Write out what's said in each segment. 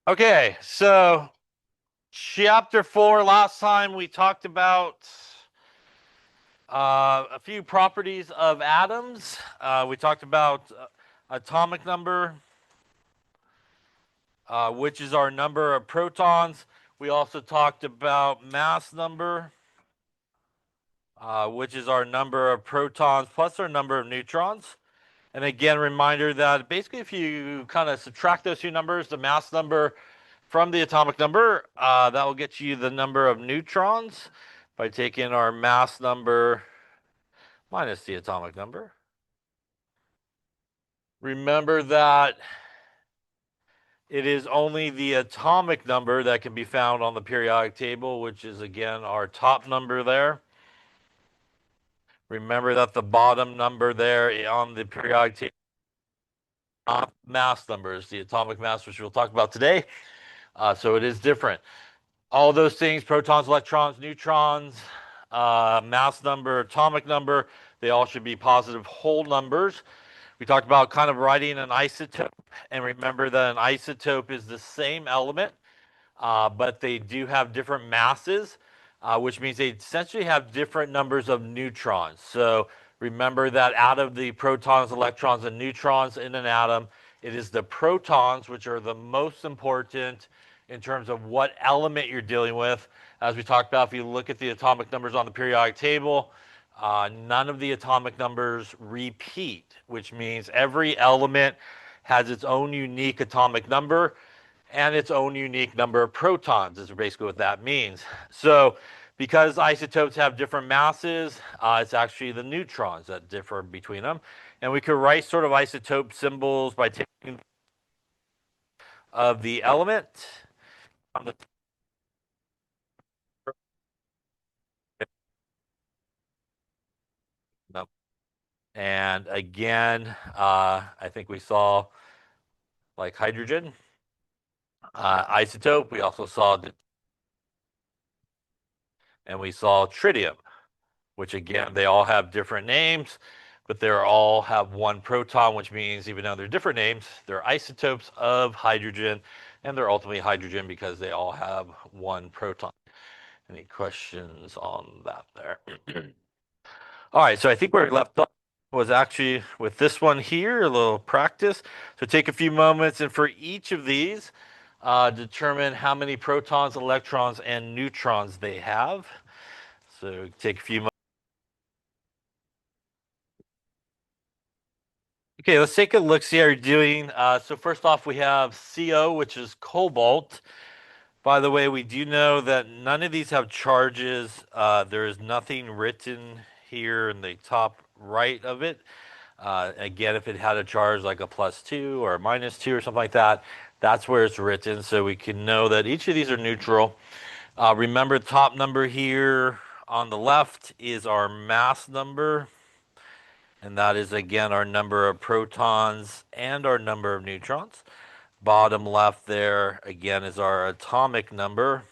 Okay, so chapter 4, last time we talked about a few properties of atoms. We talked about atomic number, which is our number of protons. We also talked about mass number, which is our number of protons plus our number of neutrons. And again, reminder that basically if you kind of subtract those two numbers, the mass number from the atomic number, that will get you the number of neutrons by taking our mass number minus the atomic number. Remember that it is only the atomic number that can be found on the periodic table, which is again our top number there. Remember that the bottom number there on the periodic table, not mass numbers, the atomic mass, which we'll talk about today. So it is different. All those things, protons, electrons, neutrons, mass number, atomic number, they all should be positive whole numbers. We talked about kind of writing an isotope, and remember that an isotope is the same element, but they do have different masses, which means they essentially have different numbers of neutrons. So remember that out of the protons, electrons, and neutrons in an atom, it is the protons which are the most important in terms of what element you're dealing with. As we talked about, if you look at the atomic numbers on the periodic table, none of the atomic numbers repeat, which means every element has its own unique atomic number and its own unique number of protons, is basically what that means. So, because isotopes have different masses, it's actually the neutrons that differ between them. And we could write sort of isotope symbols by taking of the element on the and again, I think we saw like hydrogen isotope. We also saw, and we saw tritium, which again, they all have different names, but they all have one proton, which means even though they're different names, they're isotopes of hydrogen, and they're ultimately hydrogen because they all have one proton. Any questions on that there? All right, so I think where we left off was actually with this one here, a little practice. So take a few moments, and for each of these, determine how many protons, electrons, and neutrons they have. So take a few moments. Okay, let's take a look, see how you're doing. So first off, we have CO, which is cobalt. By the way, we do know that none of these have charges. There is nothing written here in the top right of it. Again, if it had a charge like a +2 or a -2 or something like that, that's where it's written. So we can know that each of these are neutral. Remember, the top number here on the left is our mass number. And that is again our number of protons and our number of neutrons. Bottom left there again is our atomic number,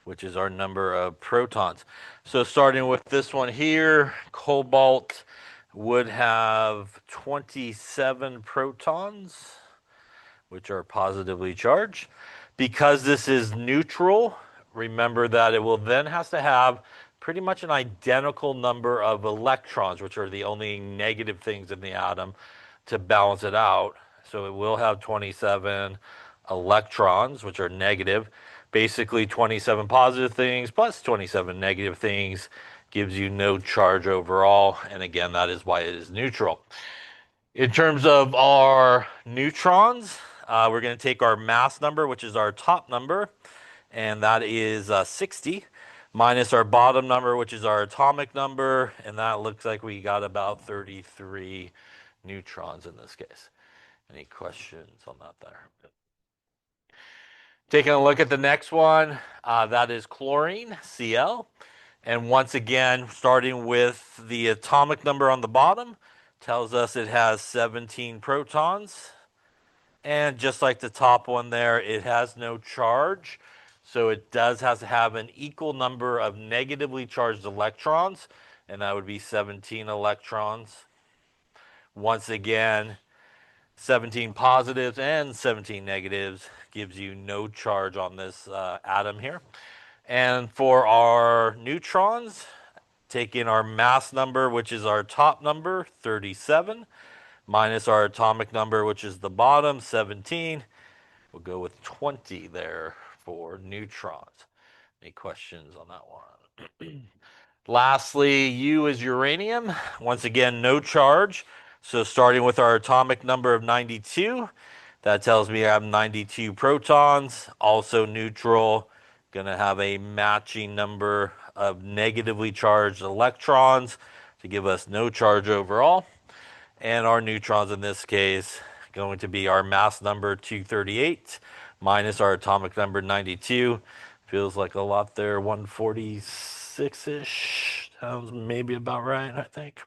which is our number of protons. So starting with this one here, cobalt would have 27 protons, which are positively charged. Because this is neutral, remember that it will then has to have pretty much an identical number of electrons, which are the only negative things in the atom, to balance it out. So it will have 27 electrons, which are negative. Basically, 27 positive things plus 27 negative things gives you no charge overall. And again, that is why it is neutral. In terms of our neutrons, we're going to take our mass number, which is our top number, and that is 60, minus our bottom number, which is our atomic number, and that looks like we got about 33 neutrons in this case. Any questions on that there? Taking a look at the next one, that is chlorine, Cl. And once again, starting with the atomic number on the bottom, tells us it has 17 protons. And just like the top one there, it has no charge. So it does have to have an equal number of negatively charged electrons, and that would be 17 electrons. Once again, 17 positives and 17 negatives gives you no charge on this atom here. And for our neutrons, take in our mass number, which is our top number, 37, minus our atomic number, which is the bottom, 17. We'll go with 20 there for neutrons. Any questions on that one? Lastly, U is uranium. Once again, no charge. So starting with our atomic number of 92, that tells me I have 92 protons, also neutral. Going to have a matching number of negatively charged electrons to give us no charge overall. And our neutrons in this case going to be our mass number 238 minus our atomic number 92. Feels like a lot there, 146-ish. Sounds maybe about right, I think.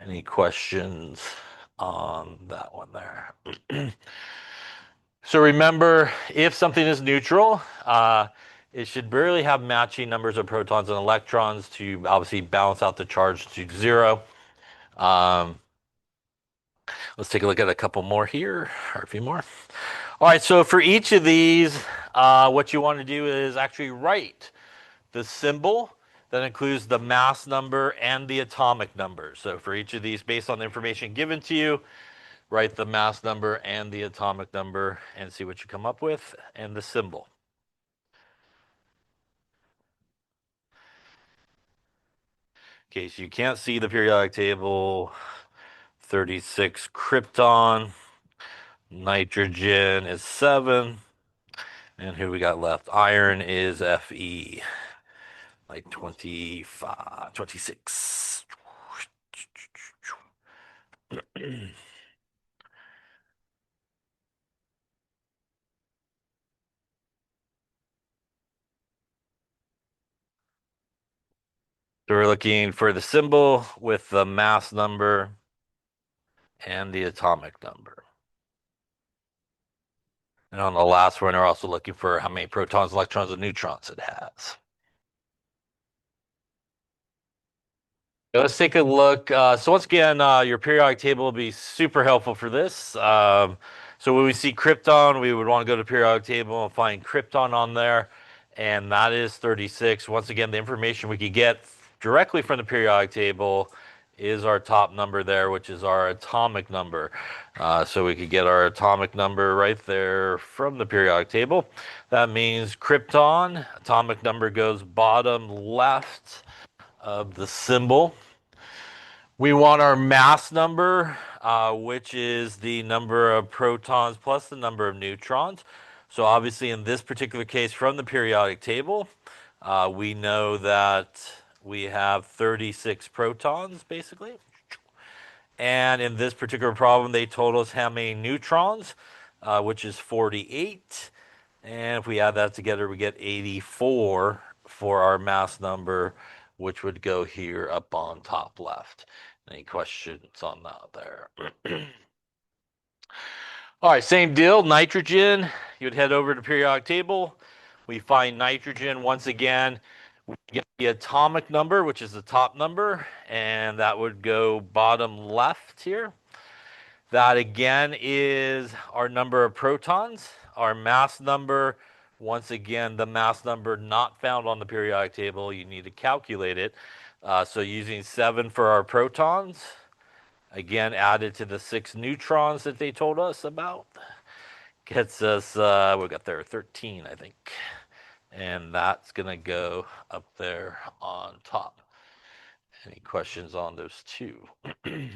Any questions on that one there? So remember, if something is neutral, it should barely have matching numbers of protons and electrons to obviously balance out the charge to zero. Um, let's take a look at a couple more here, or a few more. All right, so for each of these, what you want to do is actually write the symbol that includes the mass number and the atomic number. So for each of these, based on the information given to you, write the mass number and the atomic number and see what you come up with, and the symbol. In case you can't see the periodic table, 36 krypton, nitrogen is 7, and who we got left? Iron is Fe, like 25, 26. So we're looking for the symbol with the mass number and the atomic number. And on the last one, we're also looking for how many protons, electrons, and neutrons it has. Let's take a look. So once again, your periodic table will be super helpful for this. So when we see krypton, we would want to go to periodic table and find krypton on there, and that is 36. Once again, the information we could get directly from the periodic table is our top number there, which is our atomic number. So we could get our atomic number right there from the periodic table. That means krypton, atomic number goes bottom left of the symbol. We want our mass number, which is the number of protons plus the number of neutrons. So obviously in this particular case from the periodic table, we know that we have 36 protons basically. And in this particular problem, they told us how many neutrons, which is 48. And if we add that together, we get 84 for our mass number, which would go here up on top left. Any questions on that there? All right, same deal. Nitrogen, you'd head over to periodic table. We find nitrogen once again. We get the atomic number, which is the top number, and that would go bottom left here. That again is our number of protons, our mass number. Once again, the mass number not found on the periodic table, you need to calculate it. So using 7 for our protons, again added to the 6 neutrons that they told us about, gets us, we got there 13, I think. And that's going to go up there on top. Any questions on those two? Yeah.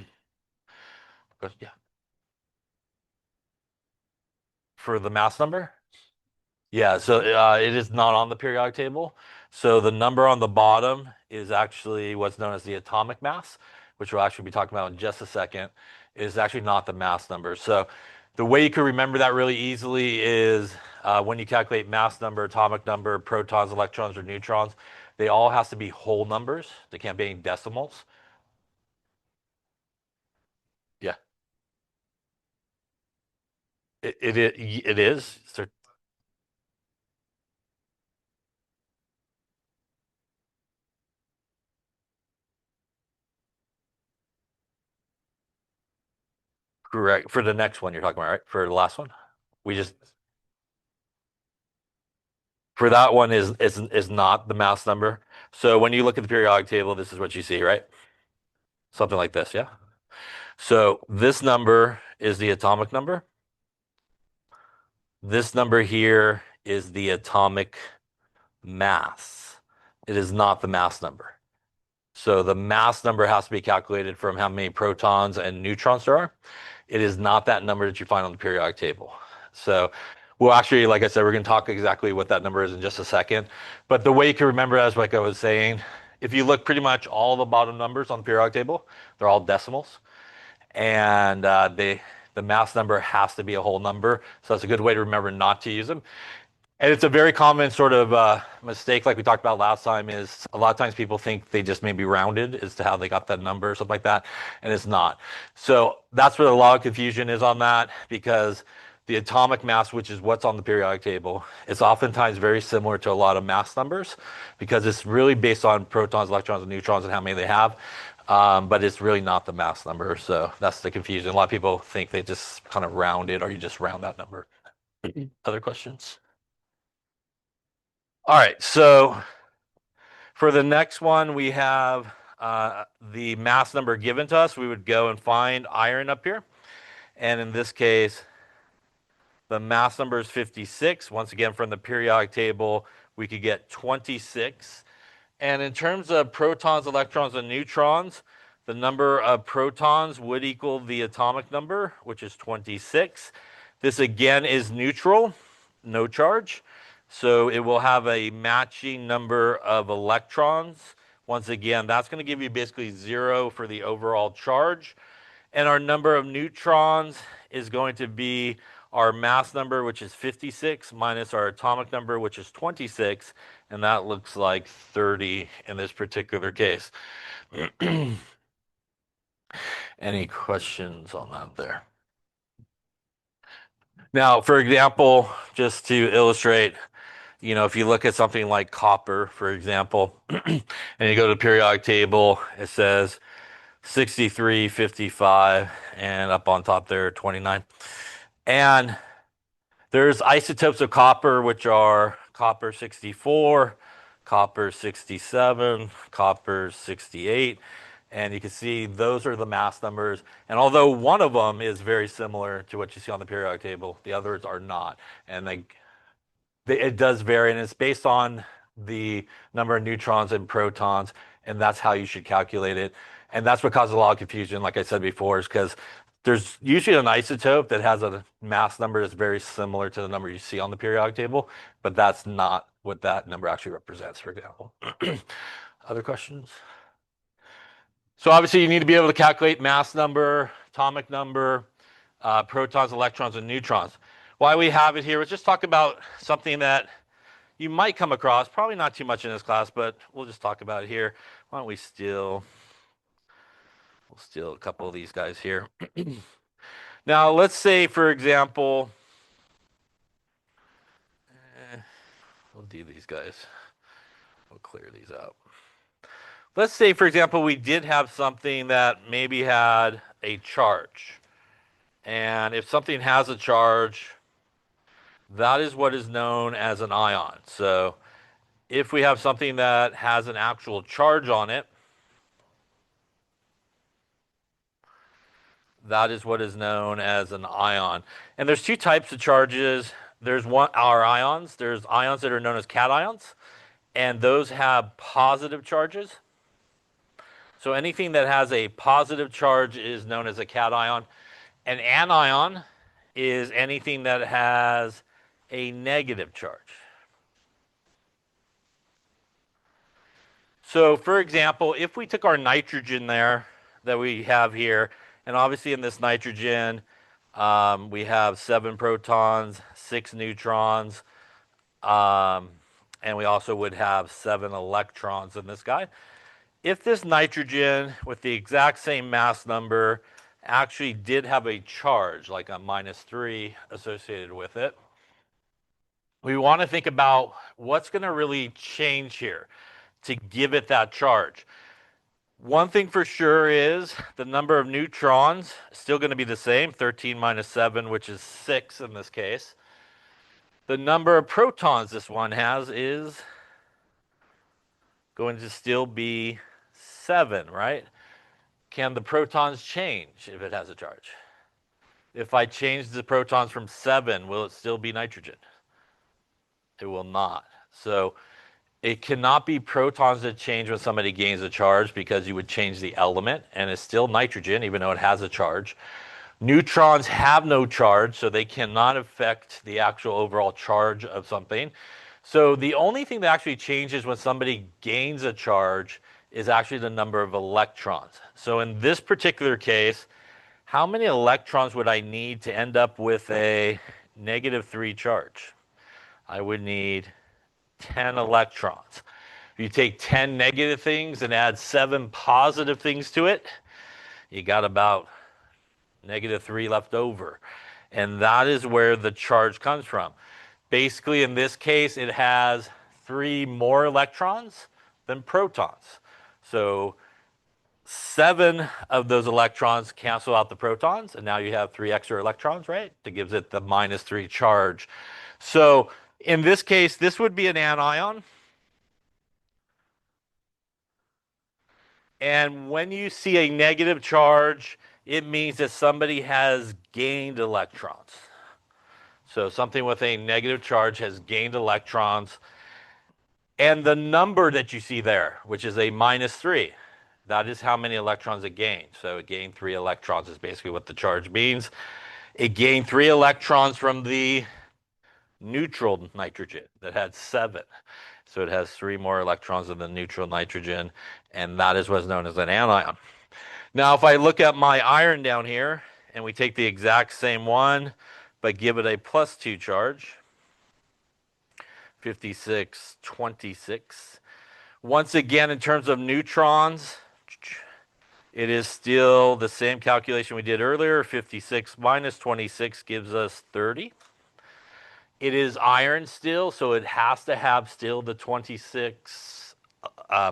For the mass number? Yeah, so it is not on the periodic table. So the number on the bottom is actually what's known as the atomic mass, which we'll actually be talking about in just a second, is actually not the mass number. So the way you can remember that really easily is when you calculate mass number, atomic number, protons, electrons, or neutrons, they all have to be whole numbers. They can't be any decimals. Yeah, it is. So Correct. For the next one you're talking about, right? For the last one? We just for that one is not the mass number. So when you look at the periodic table, this is what you see, right? Something like this, yeah? So this number is the atomic number. This number here is the atomic mass. It is not the mass number. So the mass number has to be calculated from how many protons and neutrons there are. It is not that number that you find on the periodic table. So we'll actually, like I said, we're going to talk exactly what that number is in just a second. But the way you can remember, as like I was saying, if you look pretty much all the bottom numbers on the periodic table, they're all decimals. And the mass number has to be a whole number. So that's a good way to remember not to use them. And it's a very common sort of mistake, like we talked about last time, is a lot of times people think they just may be rounded as to how they got that number or something like that, and it's not. So that's where a lot of confusion is on that, because the atomic mass, which is what's on the periodic table, is oftentimes very similar to a lot of mass numbers, because it's really based on protons, electrons, and neutrons and how many they have. But it's really not the mass number. So that's the confusion. A lot of people think they just kind of round it, or you just round that number. Other questions? All right, so for the next one, we have the mass number given to us. We would go and find iron up here. And in this case, the mass number is 56. Once again, from the periodic table, we could get 26. And in terms of protons, electrons, and neutrons, the number of protons would equal the atomic number, which is 26. This again is neutral, no charge. So it will have a matching number of electrons. Once again, that's going to give you basically 0 for the overall charge. And our number of neutrons is going to be our mass number, which is 56, minus our atomic number, which is 26. And that looks like 30 in this particular case. Any questions on that there? Now, for example, just to illustrate, if you look at something like copper, for example, and you go to the periodic table, it says 63, 55, and up on top there, 29. And there's isotopes of copper, which are copper 64, copper 67, copper 68. And you can see those are the mass numbers. And although one of them is very similar to what you see on the periodic table, the others are not. And it does vary, and it's based on the number of neutrons and protons, and that's how you should calculate it. And that's what causes a lot of confusion, like I said before, is because there's usually an isotope that has a mass number that's very similar to the number you see on the periodic table, but that's not what that number actually represents, for example. Other questions? So obviously you need to be able to calculate mass number, atomic number, protons, electrons, and neutrons. Why we have it here is just talk about something that you might come across, probably not too much in this class, but we'll just talk about it here. Why don't we'll steal a couple of these guys here. Now, let's say, for example, we'll do these guys. We'll clear these out. Let's say, for example, we did have something that maybe had a charge. And if something has a charge, that is what is known as an ion. So if we have something that has an actual charge on it, that is what is known as an ion. And there's two types of charges. There's our ions. There's ions that are known as cations, and those have positive charges. So anything that has a positive charge is known as a cation. An anion is anything that has a negative charge. So for example, if we took our nitrogen there that we have here, and obviously in this nitrogen, we have 7 protons, 6 neutrons, and we also would have 7 electrons in this guy. If this nitrogen with the exact same mass number actually did have a charge, like a -3 associated with it, we want to think about what's going to really change here to give it that charge. One thing for sure is the number of neutrons is still going to be the same, 13 minus 7, which is 6 in this case. The number of protons this one has is going to still be 7, right? Can the protons change if it has a charge? If I change the protons from 7, will it still be nitrogen? It will not. So it cannot be protons that change when somebody gains a charge because you would change the element and it's still nitrogen even though it has a charge. Neutrons have no charge, so they cannot affect the actual overall charge of something. So the only thing that actually changes when somebody gains a charge is actually the number of electrons. So in this particular case, how many electrons would I need to end up with a -3 charge? I would need 10 electrons. If you take 10 negative things and add 7 positive things to it, you got about -3 left over. And that is where the charge comes from. Basically, in this case, it has 3 more electrons than protons. So 7 of those electrons cancel out the protons, and now you have 3 extra electrons, right? That gives it the -3 charge. So in this case, this would be an anion. And when you see a negative charge, it means that somebody has gained electrons. So something with a negative charge has gained electrons. And the number that you see there, which is a -3, that is how many electrons it gained. So it gained 3 electrons is basically what the charge means. It gained 3 electrons from the neutral nitrogen that had 7. So it has 3 more electrons than the neutral nitrogen, and that is what's known as an anion. Now, if I look at my iron down here, and we take the exact same one, but give it a +2 charge, 56, 26. Once again, in terms of neutrons, it is still the same calculation we did earlier. 56 minus 26 gives us 30. It is iron still, so it has to have still the 26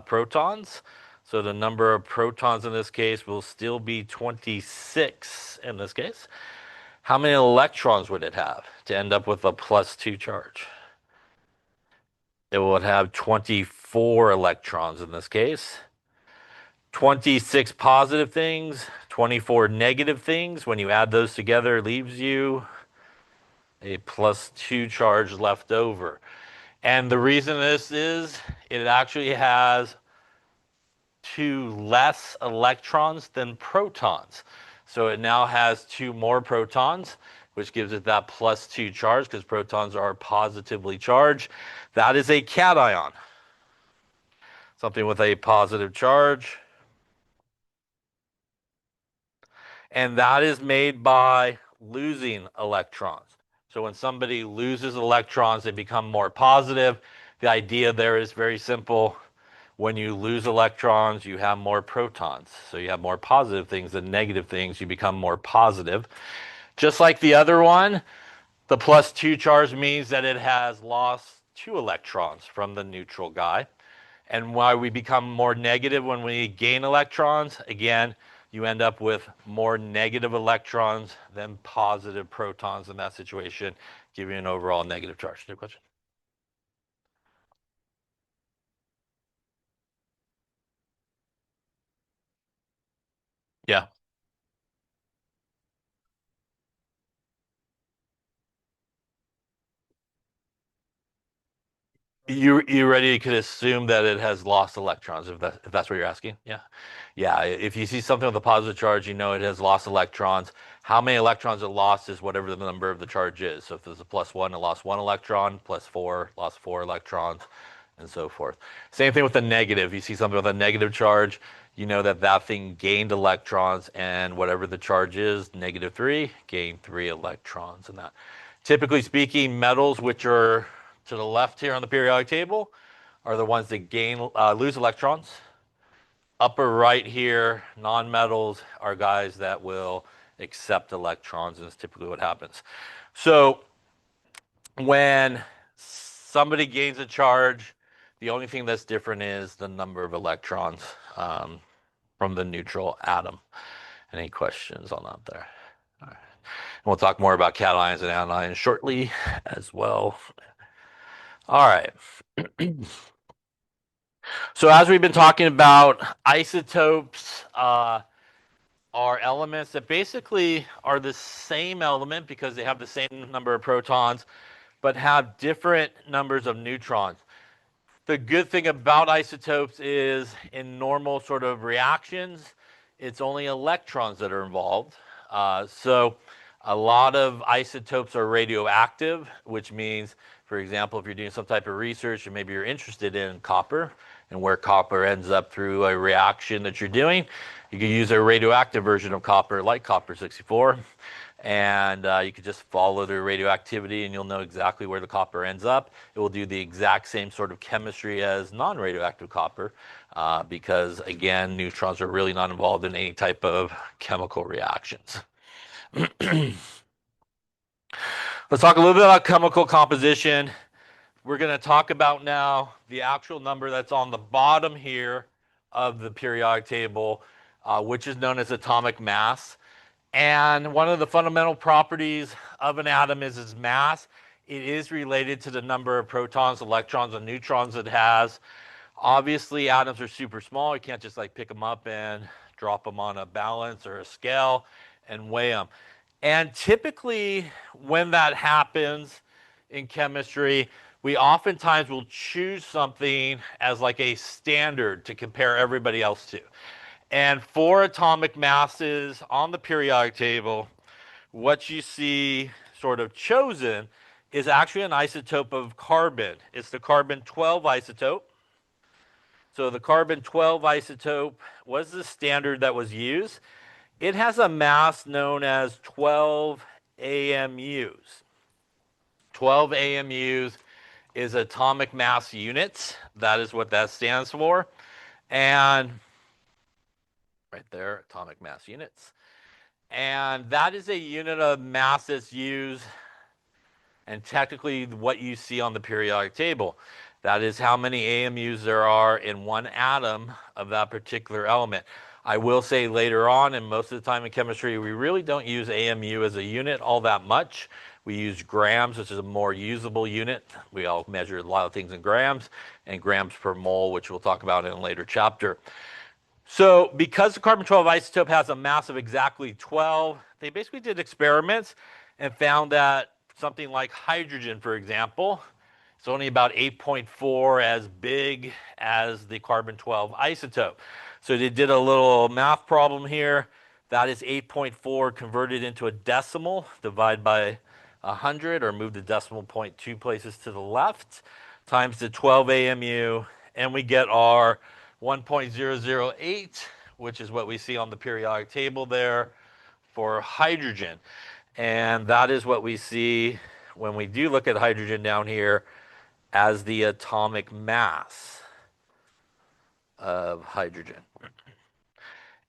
protons. So the number of protons in this case will still be 26 in this case. How many electrons would it have to end up with a +2 charge? It would have 24 electrons in this case. 26 positive things, 24 negative things. When you add those together, leaves you a +2 charge left over. And the reason this is, it actually has 2 less electrons than protons. So it now has 2 more protons, which gives it that +2 charge because protons are positively charged. That is a cation, something with a positive charge. And that is made by losing electrons. So when somebody loses electrons, they become more positive. The idea there is very simple. When you lose electrons, you have more protons. So you have more positive things than negative things. You become more positive. Just like the other one, the +2 charge means that it has lost 2 electrons from the neutral guy. And why we become more negative when we gain electrons, again, you end up with more negative electrons than positive protons in that situation, giving you an overall negative charge. New question? Yeah. You ready could assume that it has lost electrons if that's what you're asking. Yeah. Yeah. If you see something with a positive charge, you know it has lost electrons. How many electrons it lost is whatever the number of the charge is. So if there's a +1, it lost 1 electron, +4, lost 4 electrons, and so forth. Same thing with the negative. You see something with a negative charge, you know that that thing gained electrons, and whatever the charge is, -3, gained 3 electrons in that. Typically speaking, metals, which are to the left here on the periodic table, are the ones that lose electrons. Upper right here, nonmetals are guys that will accept electrons, and it's typically what happens. So when somebody gains a charge, the only thing that's different is the number of electrons. from the neutral atom. Any questions on that there? All right. And we'll talk more about cations and anions shortly as well. All right. So as we've been talking about, isotopes are elements that basically are the same element because they have the same number of protons, but have different numbers of neutrons. The good thing about isotopes is in normal sort of reactions, it's only electrons that are involved. So a lot of isotopes are radioactive, which means, for example, if you're doing some type of research and maybe you're interested in copper and where copper ends up through a reaction that you're doing, you can use a radioactive version of copper, like copper 64, and you could just follow the radioactivity and you'll know exactly where the copper ends up. It will do the exact same sort of chemistry as non-radioactive copper because, again, neutrons are really not involved in any type of chemical reactions. Let's talk a little bit about chemical composition. We're going to talk about now the actual number that's on the bottom here of the periodic table, which is known as atomic mass. And one of the fundamental properties of an atom is its mass. It is related to the number of protons, electrons, and neutrons it has. Obviously, atoms are super small. You can't just like pick them up and drop them on a balance or a scale and weigh them. And typically, when that happens in chemistry, we oftentimes will choose something as like a standard to compare everybody else to. And for atomic masses on the periodic table, what you see sort of chosen is actually an isotope of carbon. It's the carbon-12 isotope. So the carbon-12 isotope was the standard that was used. It has a mass known as 12 AMUs. 12 AMUs is atomic mass units. That is what that stands for. And right there, atomic mass units. And that is a unit of mass that's used, and technically what you see on the periodic table. That is how many AMUs there are in one atom of that particular element. I will say later on, and most of the time in chemistry, we really don't use AMU as a unit all that much. We use grams, which is a more usable unit. We all measure a lot of things in grams, and grams per mole, which we'll talk about in a later chapter. So because the carbon-12 isotope has a mass of exactly 12, they basically did experiments and found that something like hydrogen, for example, is only about 8.4 as big as the carbon-12 isotope. So they did a little math problem here. That is 8.4 converted into a decimal, divide by 100, or move the decimal point 2 places to the left, times the 12 AMU, and we get our 1.008, which is what we see on the periodic table there for hydrogen. And that is what we see when we do look at hydrogen down here as the atomic mass of hydrogen.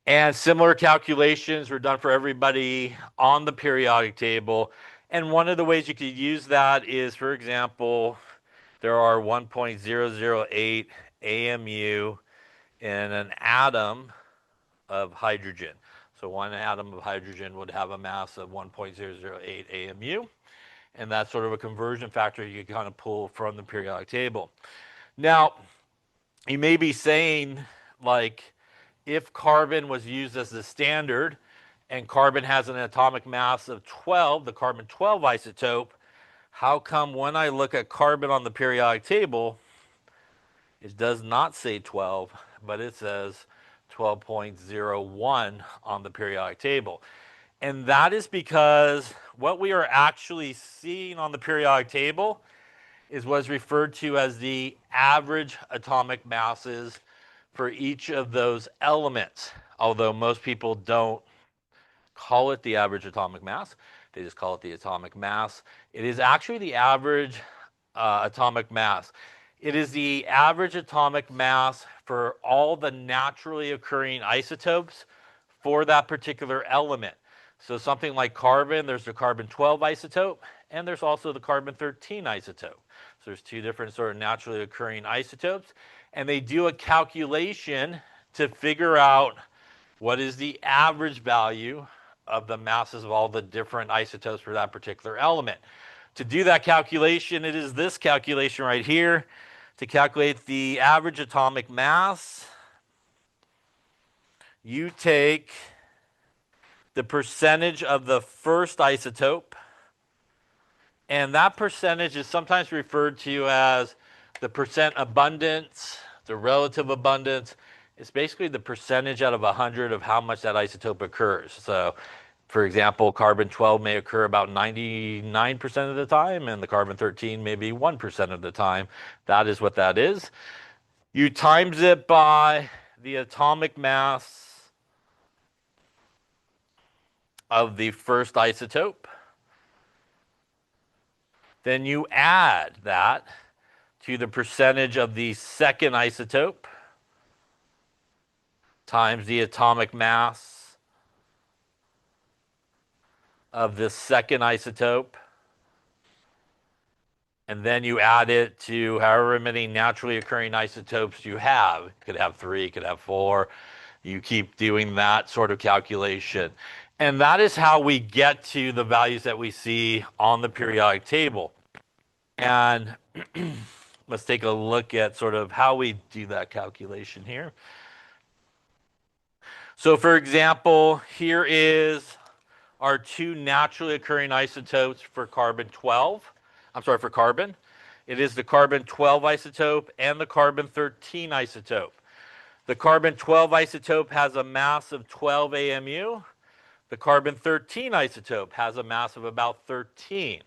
And similar calculations were done for everybody on the periodic table. And one of the ways you could use that is, for example, there are 1.008 AMU in an atom of hydrogen. So one atom of hydrogen would have a mass of 1.008 AMU. And that's sort of a conversion factor you can kind of pull from the periodic table. Now, you may be saying, like, if carbon was used as the standard and carbon has an atomic mass of 12, the carbon-12 isotope, how come when I look at carbon on the periodic table, it does not say 12, but it says 12.01 on the periodic table? And that is because what we are actually seeing on the periodic table is what's referred to as the average atomic masses for each of those elements. Although most people don't call it the average atomic mass, they just call it the atomic mass. It is actually the average atomic mass. It is the average atomic mass for all the naturally occurring isotopes for that particular element. So something like carbon, there's the carbon-12 isotope, and there's also the carbon-13 isotope. So there's two different sort of naturally occurring isotopes, and they do a calculation to figure out what is the average value of the masses of all the different isotopes for that particular element? To do that calculation, it is this calculation right here. To calculate the average atomic mass, you take the percentage of the first isotope, and that percentage is sometimes referred to as the percent abundance, the relative abundance. It's basically the percentage out of 100 of how much that isotope occurs. So, for example, carbon-12 may occur about 99% of the time, and the carbon-13 maybe 1% of the time. That is what that is. You times it by the atomic mass of the first isotope. Then you add that to the percentage of the second isotope times the atomic mass of the second isotope. And then you add it to however many naturally occurring isotopes you have. You could have 3, you could have 4. You keep doing that sort of calculation. And that is how we get to the values that we see on the periodic table. And let's take a look at sort of how we do that calculation here. So for example, here is our 2 naturally occurring isotopes for carbon-12. I'm sorry, for carbon. It is the carbon-12 isotope and the carbon-13 isotope. The carbon-12 isotope has a mass of 12 AMU. The carbon-13 isotope has a mass of about 13.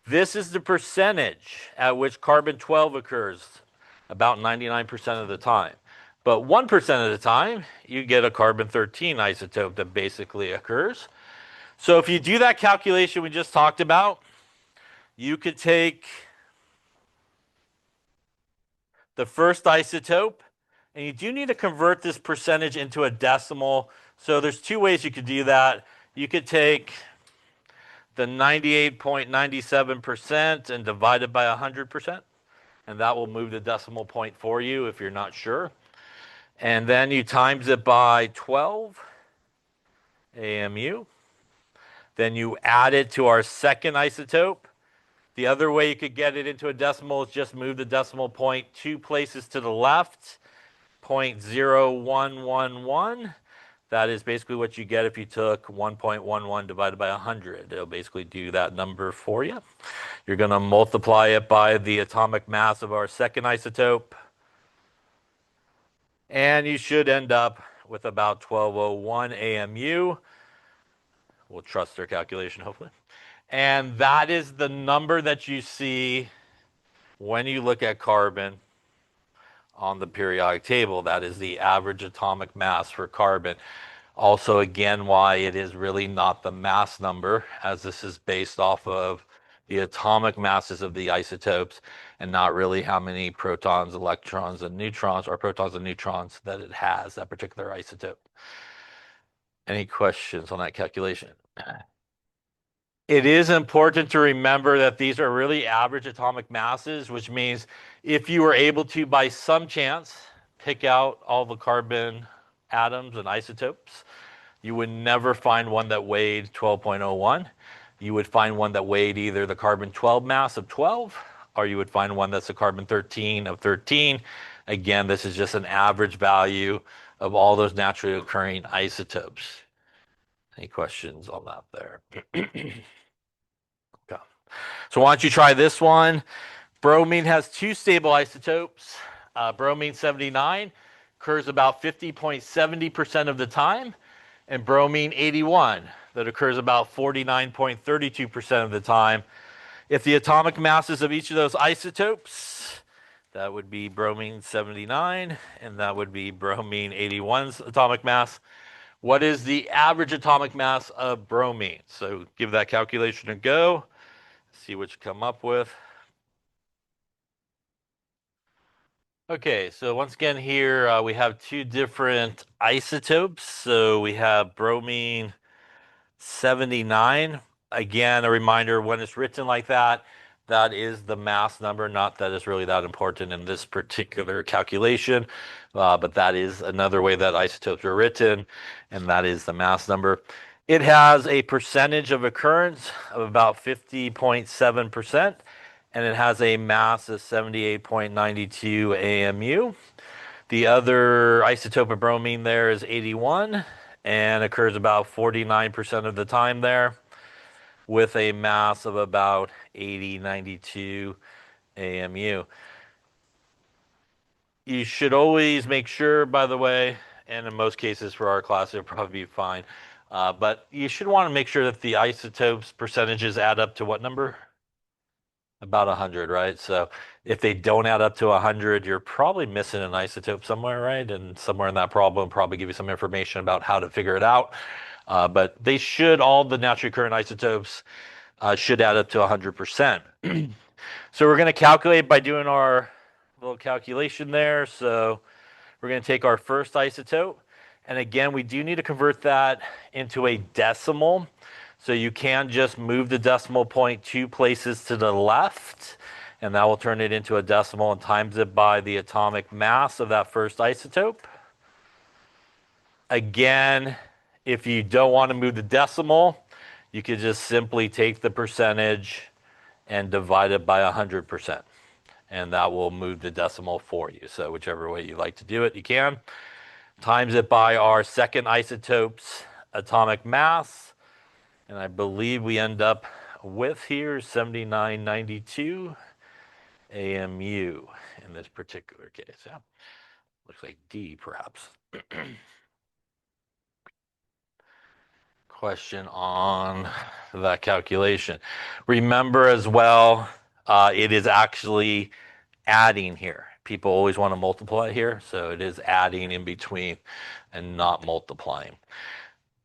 This is the percentage at which carbon-12 occurs, about 99% of the time. But 1% of the time, you get a carbon-13 isotope that basically occurs. So if you do that calculation we just talked about, you could take the first isotope, and you do need to convert this percentage into a decimal. So there's 2 ways you could do that. You could take the 98.97% and divide it by 100%, and that will move the decimal point for you if you're not sure. And then you times it by 12 AMU. Then you add it to our second isotope. The other way you could get it into a decimal is just move the decimal point 2 places to the left, 0.0111. That is basically what you get if you took 1.11 divided by 100. It'll basically do that number for you. You're going to multiply it by the atomic mass of our second isotope, and you should end up with about 1201 AMU. We'll trust their calculation, hopefully. And that is the number that you see when you look at carbon on the periodic table. That is the average atomic mass for carbon. Also, again, why it is really not the mass number, as this is based off of the atomic masses of the isotopes and not really how many protons, electrons, and neutrons, or protons and neutrons that it has, that particular isotope. Any questions on that calculation? It is important to remember that these are really average atomic masses, which means if you were able to, by some chance, pick out all the carbon atoms and isotopes, you would never find one that weighed 12.01. You would find one that weighed either the carbon-12 mass of 12, or you would find one that's a carbon-13 of 13. Again, this is just an average value of all those naturally occurring isotopes. Any questions on that there? Okay. So why don't you try this one? Bromine has 2 stable isotopes. Bromine 79 occurs about 50.70% of the time, and bromine 81 that occurs about 49.32% of the time. If the atomic masses of each of those isotopes, that would be bromine 79, and that would be bromine 81's atomic mass. What is the average atomic mass of bromine? So give that calculation a go. See what you come up with. Okay, so once again here we have 2 different isotopes. So we have bromine 79. Again, a reminder, when it's written like that, That is the mass number. Not that it's really that important in this particular calculation, but that is another way that isotopes are written, and that is the mass number. It has a percentage of occurrence of about 50.7%, and it has a mass of 78.92 AMU. The other isotope of bromine there is 81 and occurs about 49% of the time there with a mass of about 8092 AMU. You should always make sure, by the way, and in most cases for our class, it'll probably be fine. But you should want to make sure that the isotopes percentages add up to what number? About 100, right? So if they don't add up to 100, you're probably missing an isotope somewhere, right? And somewhere in that problem, probably give you some information about how to figure it out. But they should, all the naturally occurring isotopes should add up to 100%. So we're going to calculate by doing our little calculation there. So we're going to take our first isotope. And again, we do need to convert that into a decimal. So you can just move the decimal point 2 places to the left, and that will turn it into a decimal and times it by the atomic mass of that first isotope. Again, if you don't want to move the decimal, you could just simply take the percentage and divide it by 100%. And that will move the decimal for you. So whichever way you like to do it, you can. Times it by our second isotope's atomic mass. And I believe we end up with here 7992 AMU in this particular case. Yeah. Looks like D perhaps. Question on that calculation. Remember as well, it is actually adding here. People always want to multiply here, so it is adding in between and not multiplying.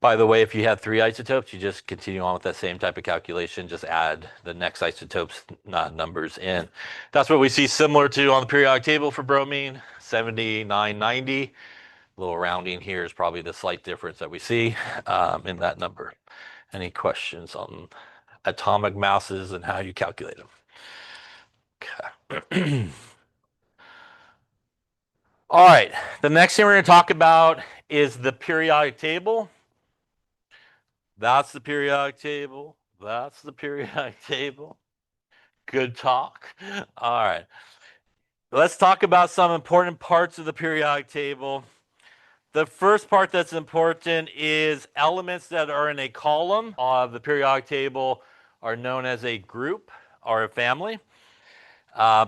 By the way, if you have 3 isotopes, you just continue on with that same type of calculation, just add the next isotope's numbers in. That's what we see similar to on the periodic table for bromine, 7990. A little rounding here is probably the slight difference that we see in that number. Any questions on atomic masses and how you calculate them? Okay. All right, the next thing we're going to talk about is the periodic table. That's the periodic table. That's the periodic table. Good talk. All right. Let's talk about some important parts of the periodic table. The first part that's important is elements that are in a column of the periodic table are known as a group or a family.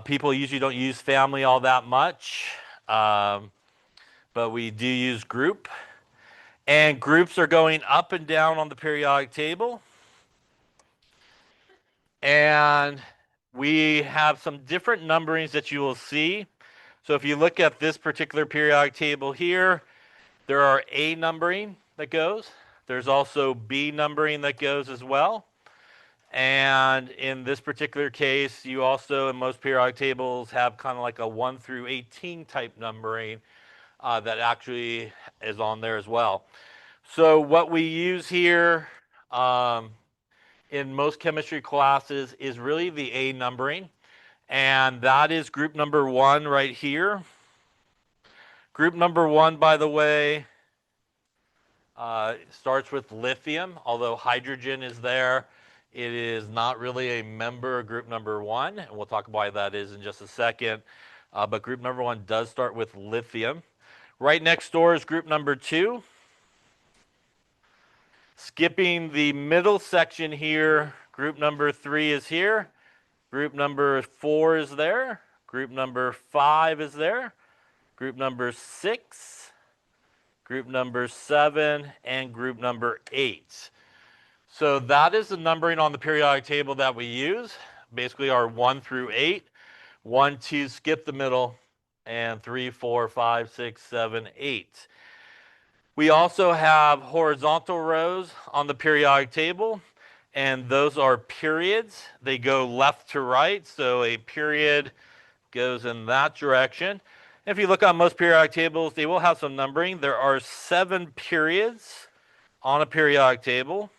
People usually don't use family all that much, but we do use group. And groups are going up and down on the periodic table. And we have some different numberings that you will see. So if you look at this particular periodic table here, there are A numbering that goes. There's also B numbering that goes as well. And in this particular case, you also, in most periodic tables, have kind of like a 1 through 18 type numbering that actually is on there as well. So what we use here in most chemistry classes is really the A numbering. And that is group number 1 right here. Group number 1, by the way, starts with lithium. Although hydrogen is there, it is not really a member of group number 1. And we'll talk about why that is in just a second. But group number 1 does start with lithium. Right next door is group number 2. Skipping the middle section here, group number 3 is here. Group number 4 is there. Group number 5 is there. Group number 6, group number 7, and group number 8. So that is the numbering on the periodic table that we use. Basically our 1 through 8. 1, 2, skip the middle, and 3, 4, 5, 6, 7, 8. We also have horizontal rows on the periodic table, and those are periods. They go left to right, so a period goes in that direction. If you look on most periodic tables, they will have some numbering. There are 7 periods on a periodic table.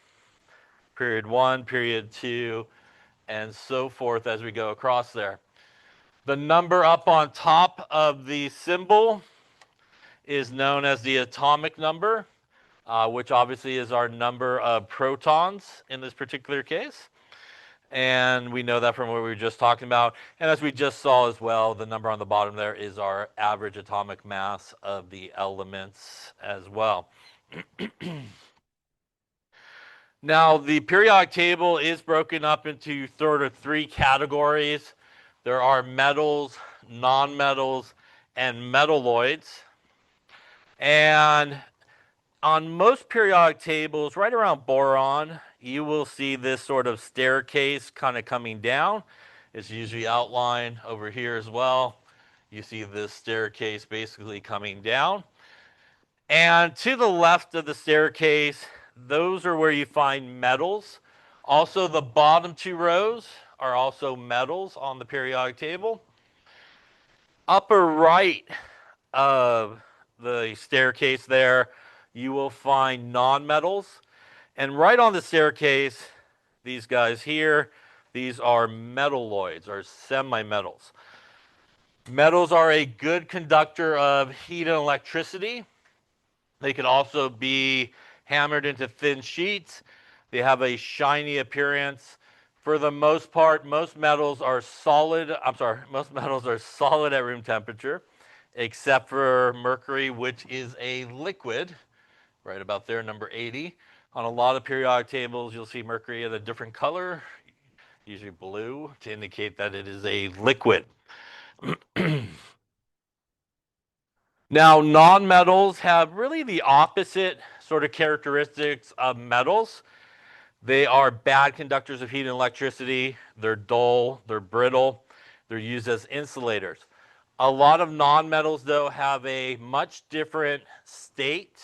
Period 1, period 2, and so forth as we go across there. The number up on top of the symbol is known as the atomic number, which obviously is our number of protons in this particular case. And we know that from what we were just talking about. And as we just saw as well, the number on the bottom there is our average atomic mass of the elements as well. Now, the periodic table is broken up into sort of three categories. There are metals, nonmetals, and metalloids. And on most periodic tables, right around boron, you will see this sort of staircase kind of coming down. It's usually outlined over here as well. You see this staircase basically coming down. And to the left of the staircase, those are where you find metals. Also, the bottom two rows are also metals on the periodic table. Upper right of the staircase there, you will find nonmetals. And right on the staircase, these guys here, these are metalloids, or semi-metals. Metals are a good conductor of heat and electricity. They can also be hammered into thin sheets. They have a shiny appearance. For the most part, most metals are solid at room temperature, except for mercury, which is a liquid, right about there, number 80. On a lot of periodic tables, you'll see mercury in a different color, usually blue, to indicate that it is a liquid. Now, nonmetals have really the opposite sort of characteristics of metals. They are bad conductors of heat and electricity. They're dull, they're brittle, they're used as insulators. A lot of nonmetals, though, have a much different state.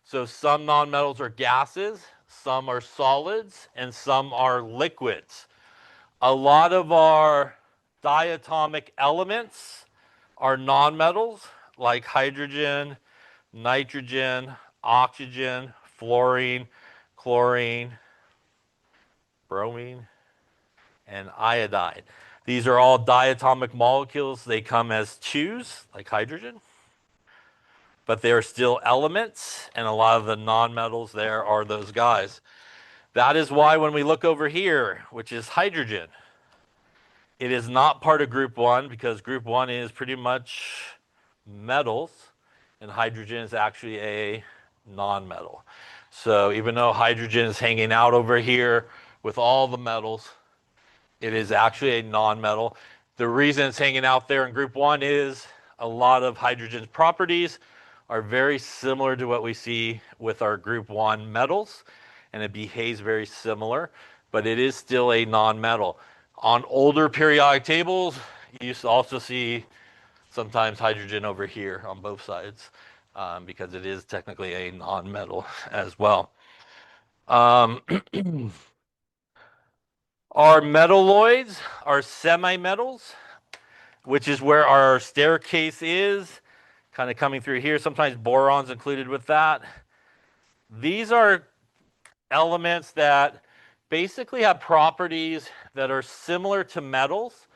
So some nonmetals are gases, some are solids, and some are liquids. A lot of our diatomic elements are nonmetals, like hydrogen, nitrogen, oxygen, fluorine, chlorine, bromine, and iodide. These are all diatomic molecules. They come as twos, like hydrogen, but they are still elements, and a lot of the nonmetals there are those guys. That is why when we look over here, which is hydrogen, it is not part of group one, because group one is pretty much metals, and hydrogen is actually a nonmetal. So even though hydrogen is hanging out over here with all the metals, it is actually a nonmetal. The reason it's hanging out there in group one is a lot of hydrogen's properties are very similar to what we see with our group one metals, and it behaves very similar, but it is still a nonmetal. On older periodic tables, you also see sometimes hydrogen over here on both sides, because it is technically a nonmetal as well. Our metalloids are semi-metals, which is where our staircase is, kind of coming through here. Sometimes boron's included with that. These are elements that basically have properties that are similar to metals,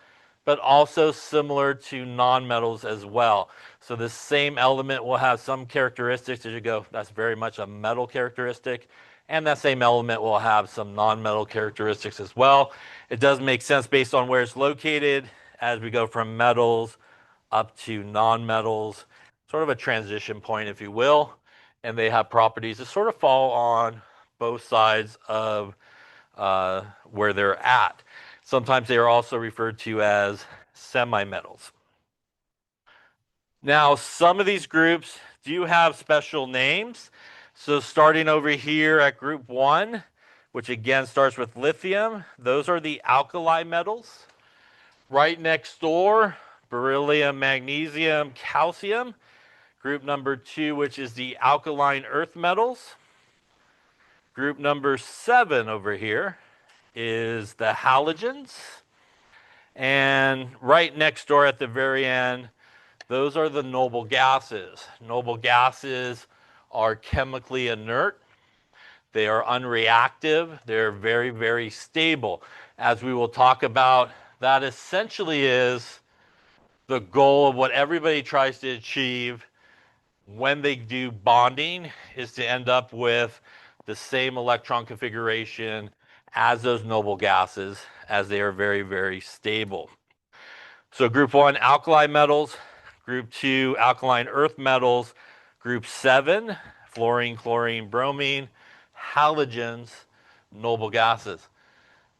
but also similar to nonmetals as well. So this same element will have some characteristics as you go, that's very much a metal characteristic, and that same element will have some nonmetal characteristics as well. It does make sense based on where it's located as we go from metals up to nonmetals, sort of a transition point, if you will, and they have properties that sort of fall on both sides of where they're at. Sometimes they are also referred to as semi-metals. Now, some of these groups do have special names. So starting over here at group one, which again starts with lithium, those are the alkali metals. Right next door, beryllium, magnesium, calcium. Group number two, which is the alkaline earth metals. Group number 7 over here is the halogens. And right next door at the very end, those are the noble gases. Noble gases are chemically inert. They are unreactive. They're very, very stable. as we will talk about, that essentially is the goal of what everybody tries to achieve when they do bonding, is to end up with the same electron configuration as those noble gases, as they are very, very stable. So group 1, alkali metals. Group 2, alkaline earth metals. Group 7, fluorine, chlorine, bromine. Halogens, noble gases.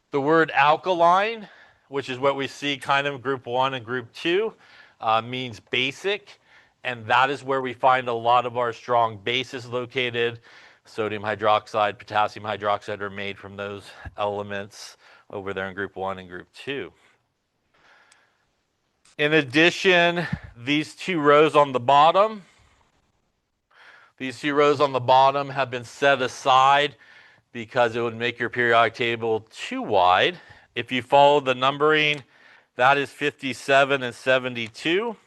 The word alkaline, which is what we see kind of in group 1 and group 2, means basic. And that is where we find a lot of our strong bases located. Sodium hydroxide, potassium hydroxide are made from those elements over there in group 1 and group 2. In addition, these two rows on the bottom, have been set aside because it would make your periodic table too wide. If you follow the numbering, that is 57 and 72.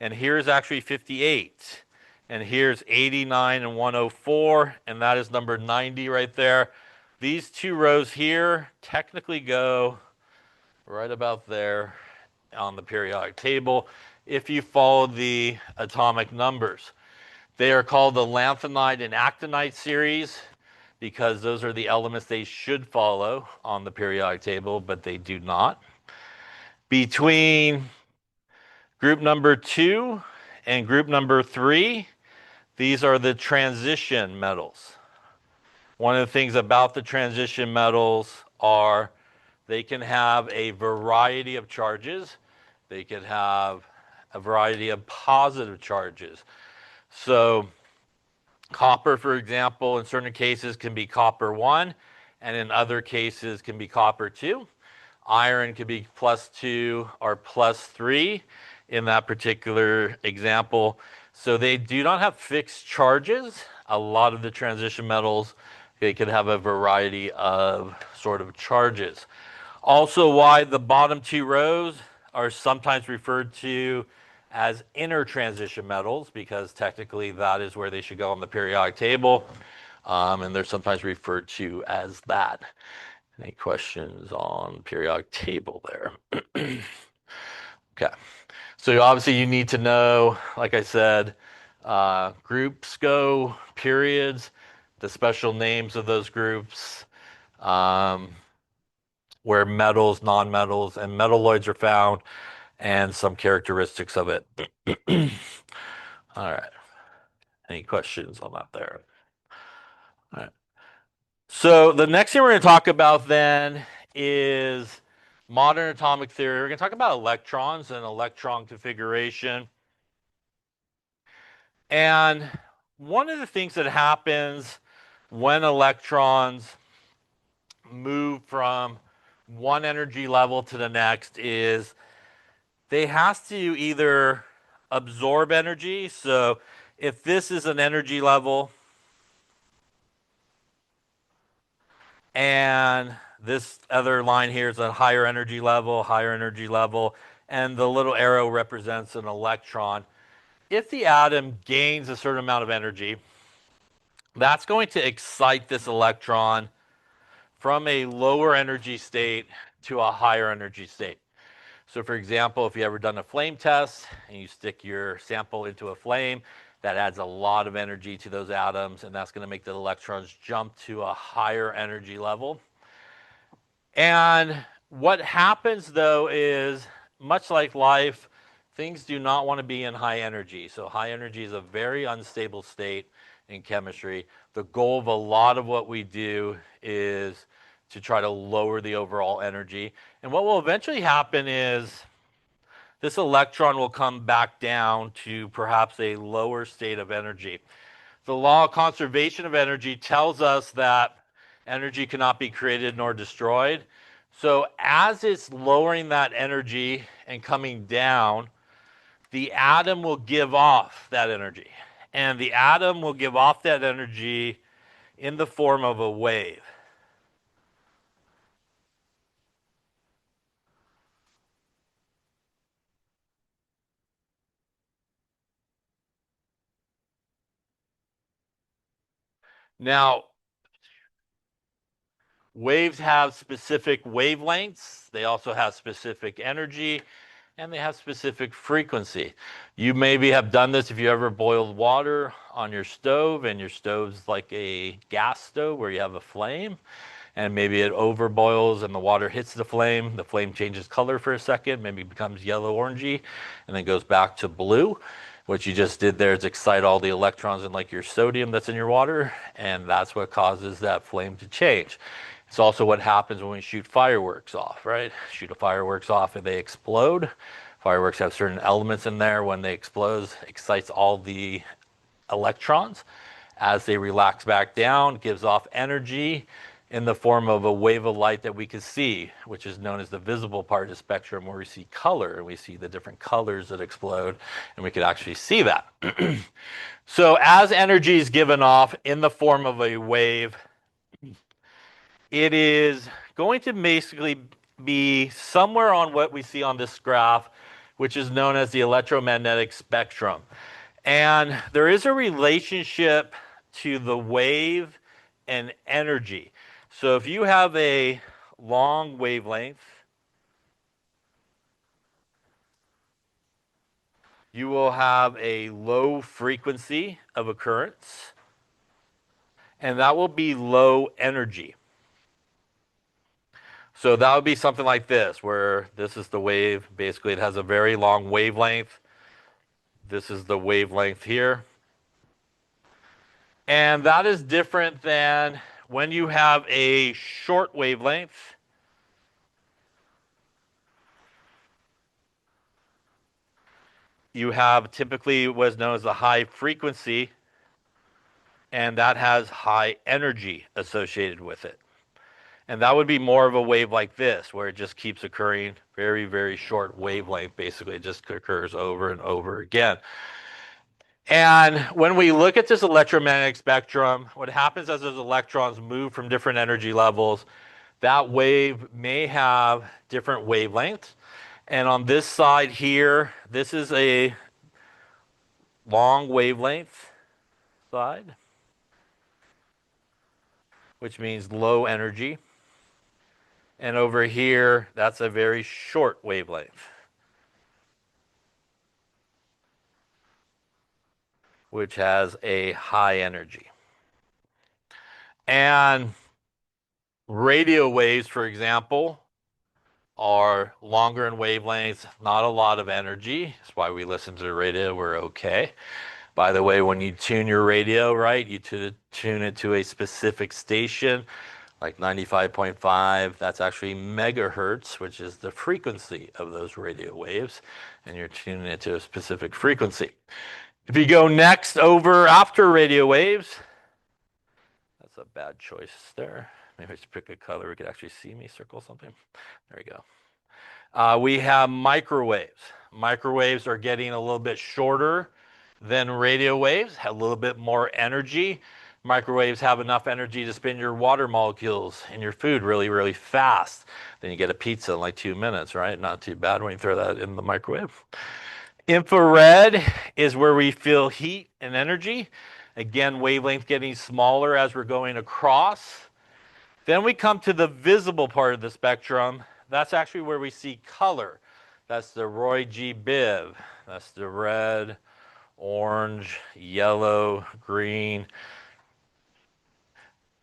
And here's actually 58. And here's 89 and 104. And that is number 90 right there. These two rows here technically go right about there on the periodic table if you follow the atomic numbers. They are called the lanthanide and actinide series because those are the elements they should follow on the periodic table, but they do not. Between group number 2 and group number 3, these are the transition metals. One of the things about the transition metals are they can have a variety of charges. They can have a variety of positive charges. So copper, for example, in certain cases can be copper 1, and in other cases can be copper 2. Iron can be +2 or +3 in that particular example. So they do not have fixed charges. A lot of the transition metals, they can have a variety of sort of charges. Also, why the bottom two rows are sometimes referred to as inner transition metals, because technically that is where they should go on the periodic table, and they're sometimes referred to as that. Any questions on the periodic table there? Okay, so obviously you need to know, like I said, groups go, periods, the special names of those groups, where metals, nonmetals, and metalloids are found, and some characteristics of it. All right. Any questions on that there? All right. So the next thing we're going to talk about then is modern atomic theory. We're going to talk about electrons and electron configuration. And one of the things that happens when electrons move from one energy level to the next is they have to either absorb energy. So if this is an energy level and this other line here is a higher energy level, and the little arrow represents an electron. If the atom gains a certain amount of energy, that's going to excite this electron from a lower energy state to a higher energy state. So for example, if you ever done a flame test and you stick your sample into a flame, that adds a lot of energy to those atoms, and that's going to make the electrons jump to a higher energy level. And what happens though is, much like life, things do not want to be in high energy. So high energy is a very unstable state in chemistry. The goal of a lot of what we do is to try to lower the overall energy. And what will eventually happen is this electron will come back down to perhaps a lower state of energy. The law of conservation of energy tells us that energy cannot be created nor destroyed. So as it's lowering that energy and coming down, the atom will give off that energy. And the atom will give off that energy in the form of a wave. Now, Waves have specific wavelengths. They also have specific energy, and they have specific frequency. You maybe have done this if you ever boiled water on your stove, and your stove's like a gas stove where you have a flame, and maybe it overboils and the water hits the flame changes color for a second, maybe becomes yellow orangey, and then goes back to blue. What you just did there is excite all the electrons in like your sodium that's in your water, and that's what causes that flame to change. It's also what happens when we shoot fireworks off, right? Shoot a fireworks off and they explode. Fireworks have certain elements in there. When they explode, excites all the electrons. As they relax back down, gives off energy in the form of a wave of light that we can see, which is known as the visible part of the spectrum, where we see color and we see the different colors that explode, and we can actually see that. So as energy is given off in the form of a wave, it is going to basically be somewhere on what we see on this graph, which is known as the electromagnetic spectrum. And there is a relationship to the wave and energy. So if you have a long wavelength, you will have a low frequency of occurrence, and that will be low energy. So that would be something like this, where this is the wave. Basically, it has a very long wavelength. This is the wavelength here. And that is different than when you have a short wavelength. You have typically what's known as a high frequency, and that has high energy associated with it. And that would be more of a wave like this, where it just keeps occurring, very, very short wavelength. Basically, it just occurs over and over again. And when we look at this electromagnetic spectrum, what happens as those electrons move from different energy levels, that wave may have different wavelengths. And on this side here, this is a long wavelength side, which means low energy. And over here, that's a very short wavelength, which has a high energy. And radio waves, for example, are longer in wavelengths, not a lot of energy. That's why we listen to the radio, we're okay. By the way, when you tune your radio, right, you tune it to a specific station, like 95.5, that's actually megahertz, which is the frequency of those radio waves, and you're tuning it to a specific frequency. If you go next over after radio waves, that's a bad choice there. Maybe I should pick a color we could actually see me circle something. There we go. We have microwaves. Microwaves are getting a little bit shorter than radio waves, have a little bit more energy. Microwaves have enough energy to spin your water molecules in your food really, really fast. Then you get a pizza in like 2 minutes, right? Not too bad when you throw that in the microwave. Infrared is where we feel heat and energy. Again, wavelength getting smaller as we're going across. Then we come to the visible part of the spectrum. That's actually where we see color. That's the Roy G. Biv. That's the red, orange, yellow, green,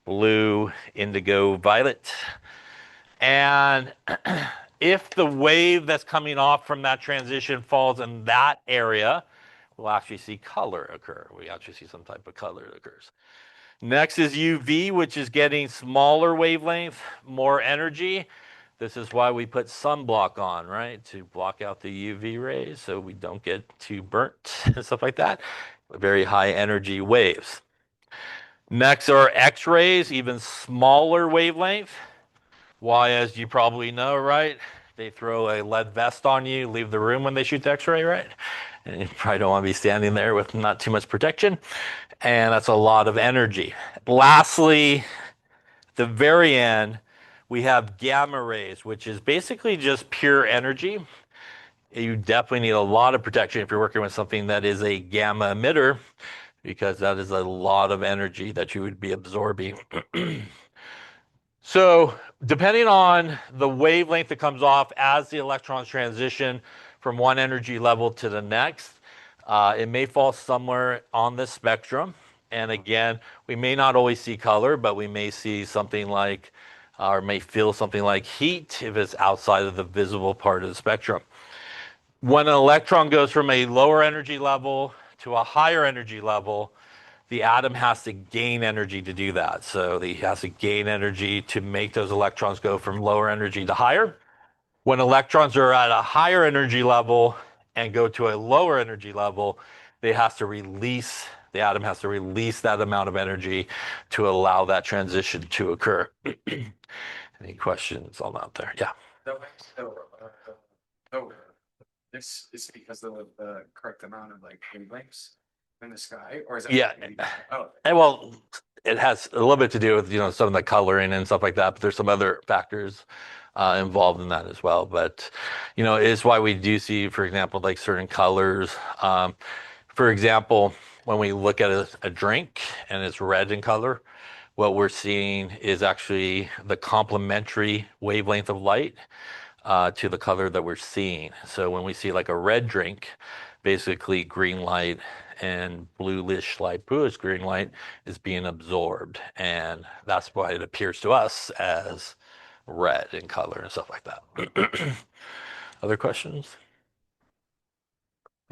blue, indigo, violet. And if the wave that's coming off from that transition falls in that area, we'll actually see color occur. We actually see some type of color that occurs. Next is UV, which is getting smaller wavelength, more energy. This is why we put sunblock on, right? To block out the UV rays so we don't get too burnt and stuff like that. Very high energy waves. Next are X-rays, even smaller wavelength. Why, as you probably know, right? They throw a lead vest on you, leave the room when they shoot the X-ray, right? And you probably don't want to be standing there with not too much protection. And that's a lot of energy. Lastly, at the very end, we have gamma rays, which is basically just pure energy. You definitely need a lot of protection if you're working with something that is a gamma emitter, because that is a lot of energy that you would be absorbing. So, depending on the wavelength that comes off as the electrons transition from one energy level to the next, it may fall somewhere on the spectrum. And again, we may not always see color, but we may see something like, or may feel something like heat if it's outside of the visible part of the spectrum. When an electron goes from a lower energy level to a higher energy level, the atom has to gain energy to do that. So he has to gain energy to make those electrons go from lower energy to higher. When electrons are at a higher energy level and go to a lower energy level, they have to release, the atom has to release that amount of energy to allow that transition to occur. Any questions on that there? Yeah. So this is because of the correct amount of like wavelengths in the sky, or is it? Yeah. Oh, And well, it has a little bit to do with, some of the coloring and stuff like that, but there's some other factors involved in that as well. But, it's why we do see, for example, like certain colors. For example, when we look at a drink and it's red in color, what we're seeing is actually the complementary wavelength of light to the color that we're seeing. So when we see like a red drink, basically green light and bluish light, bluish green light is being absorbed. And that's why it appears to us as red in color and stuff like that. Other questions?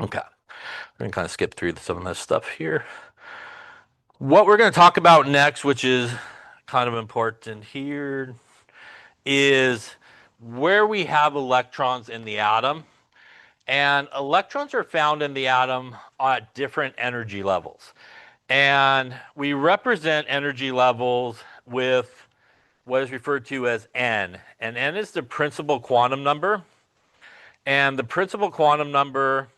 Okay. We're going to kind of skip through some of this stuff here. What we're going to talk about next, which is kind of important here, is where we have electrons in the atom. And electrons are found in the atom at different energy levels. And we represent energy levels with what is referred to as n. And n is the principal quantum number. And the principal quantum number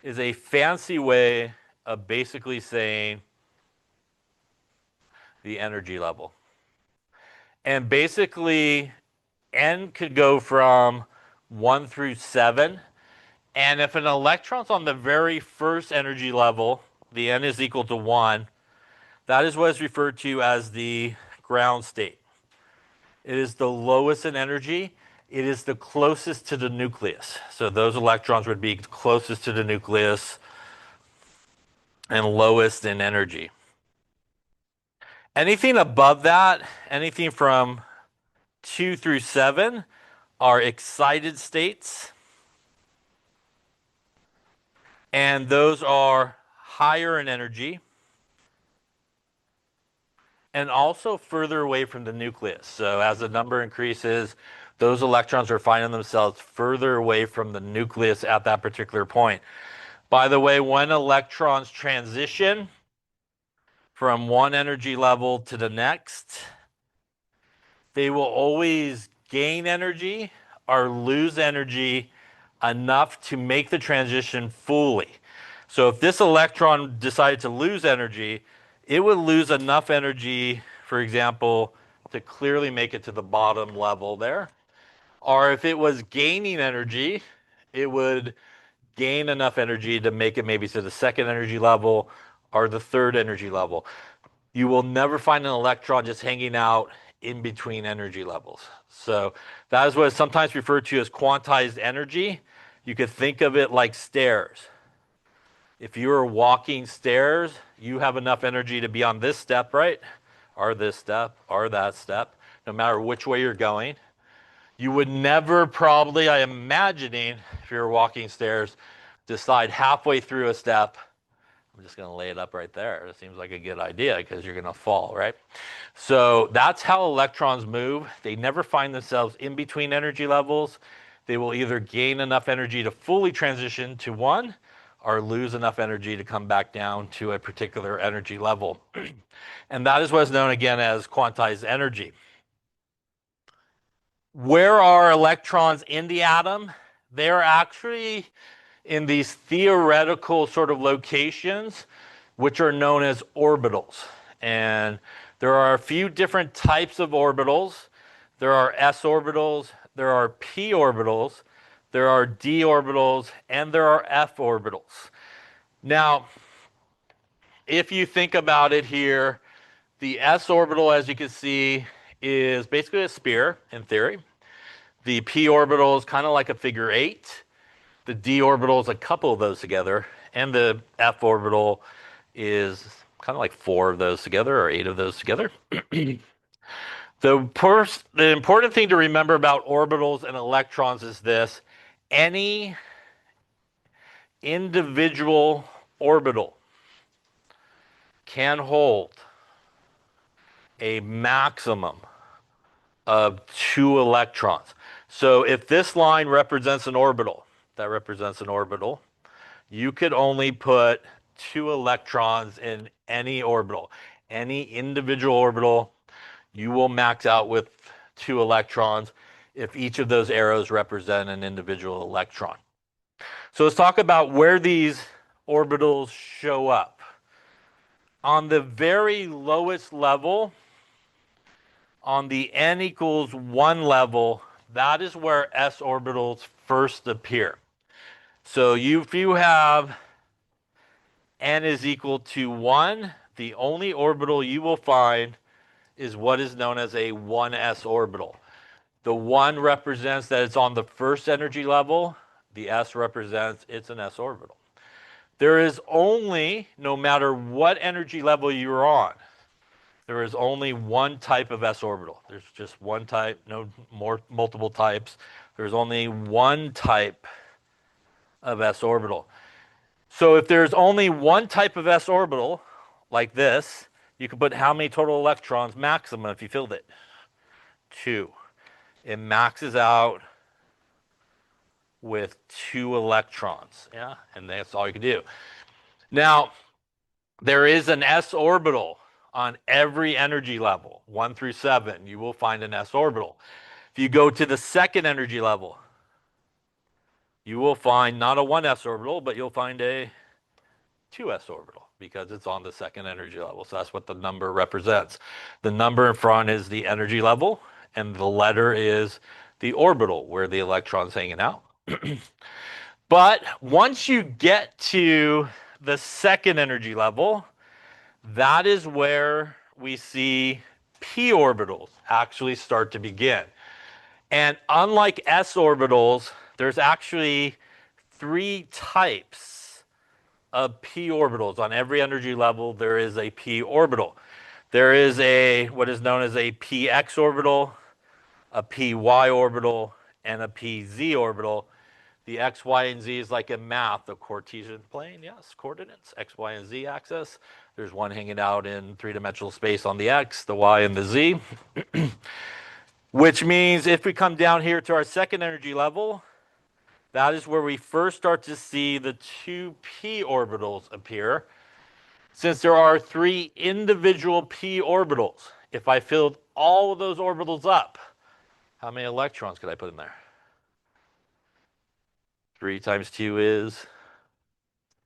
is a fancy way of basically saying the energy level. And basically, n could go from 1 through 7. And if an electron's on the very first energy level, the n is equal to 1, that is what is referred to as the ground state. It is the lowest in energy. It is the closest to the nucleus. So those electrons would be closest to the nucleus and lowest in energy. Anything above that, anything from 2 through 7, are excited states. And those are higher in energy and also further away from the nucleus. So as the number increases, those electrons are finding themselves further away from the nucleus at that particular point. By the way, when electrons transition from one energy level to the next, they will always gain energy or lose energy enough to make the transition fully. So if this electron decided to lose energy, it would lose enough energy, for example, to clearly make it to the bottom level there. Or if it was gaining energy, it would gain enough energy to make it maybe to the second energy level or the third energy level. You will never find an electron just hanging out in between energy levels. So that is what is sometimes referred to as quantized energy. You could think of it like stairs. If you are walking stairs, you have enough energy to be on this step, right? Or this step, or that step, no matter which way you're going. You would never probably, I'm imagining, if you're walking stairs, decide halfway through a step, I'm just going to lay it up right there. It seems like a good idea because you're going to fall, right? So that's how electrons move. They never find themselves in between energy levels. They will either gain enough energy to fully transition to one or lose enough energy to come back down to a particular energy level. And that is what is known again as quantized energy. Where are electrons in the atom? They are actually in these theoretical sort of locations, which are known as orbitals. And there are a few different types of orbitals. There are s orbitals, there are p orbitals, there are d orbitals, and there are f orbitals. Now, if you think about it here, the s orbital, as you can see, is basically a sphere in theory. The p orbital is kind of like a figure eight. The d orbital is a couple of those together, and the f orbital is kind of like four of those together or eight of those together. The important thing to remember about orbitals and electrons is this: any individual orbital can hold a maximum of two electrons. So if this line represents an orbital, that represents an orbital, you could only put two electrons in any orbital. Any individual orbital, you will max out with two electrons if each of those arrows represent an individual electron. So let's talk about where these orbitals show up. On the very lowest level, on the n equals 1 level, that is where s orbitals first appear. So if you have n is equal to 1, the only orbital you will find is what is known as a 1s orbital. The 1 represents that it's on the first energy level. The s represents it's an s orbital. There is only, no matter what energy level you're on, there is only one type of s orbital. There's just one type, no more multiple types. There's only one type of s orbital. So if there's only one type of s orbital, like this, you can put how many total electrons maximum if you filled it? 2. It maxes out with 2 electrons. Yeah, and that's all you can do. Now, there is an s orbital on every energy level, 1 through 7. You will find an s orbital. If you go to the second energy level, you will find not a 1s orbital, but you'll find a 2s orbital because it's on the second energy level. So that's what the number represents. The number in front is the energy level, and the letter is the orbital where the electron's hanging out. But once you get to the second energy level, that is where we see p orbitals actually start to begin. And unlike s orbitals, there's actually 3 types of p orbitals. On every energy level, there is a p orbital. There is what is known as a px orbital, a py orbital, and a pz orbital. The x, y, and z is like in math, the Cartesian plane, yes, coordinates, x, y, and z axis. There's one hanging out in three-dimensional space on the x, the y, and the z. Which means if we come down here to our second energy level, that is where we first start to see the 2 p orbitals appear. Since there are 3 individual p orbitals, if I filled all of those orbitals up, how many electrons could I put in there? 3 times 2 is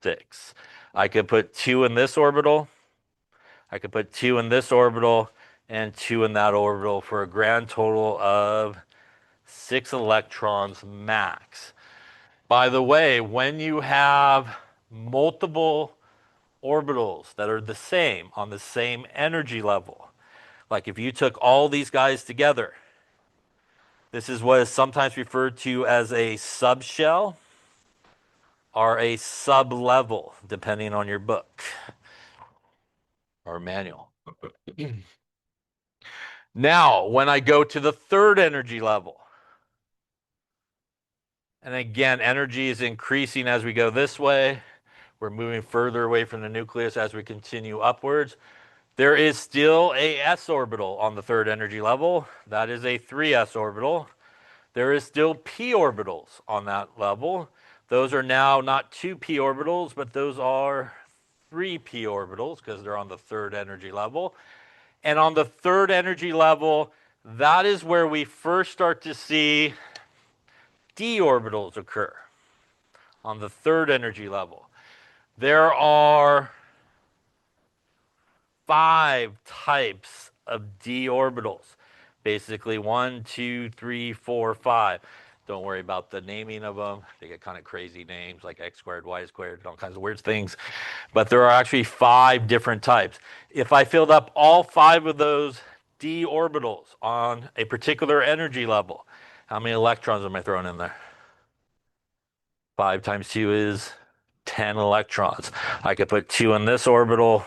6. I could put 2 in this orbital. I could put 2 in this orbital and 2 in that orbital for a grand total of 6 electrons max. By the way, when you have multiple orbitals that are the same on the same energy level, like if you took all these guys together, this is what is sometimes referred to as a subshell or a sub-level, depending on your book or manual. Now, when I go to the third energy level, and again, energy is increasing as we go this way. We're moving further away from the nucleus as we continue upwards. There is still a s orbital on the third energy level. That is a 3s orbital. There is still p orbitals on that level. Those are now not 2 p orbitals, but those are 3 p orbitals because they're on the third energy level. And on the third energy level, that is where we first start to see d orbitals occur on the third energy level. There are 5 types of d orbitals. Basically 1, 2, 3, 4, 5. Don't worry about the naming of them. They get kind of crazy names like x squared, y squared, and all kinds of weird things. But there are actually 5 different types. If I filled up all 5 of those d orbitals on a particular energy level. How many electrons am I throwing in there? 5 times 2 is 10 electrons. I could put 2 in this orbital.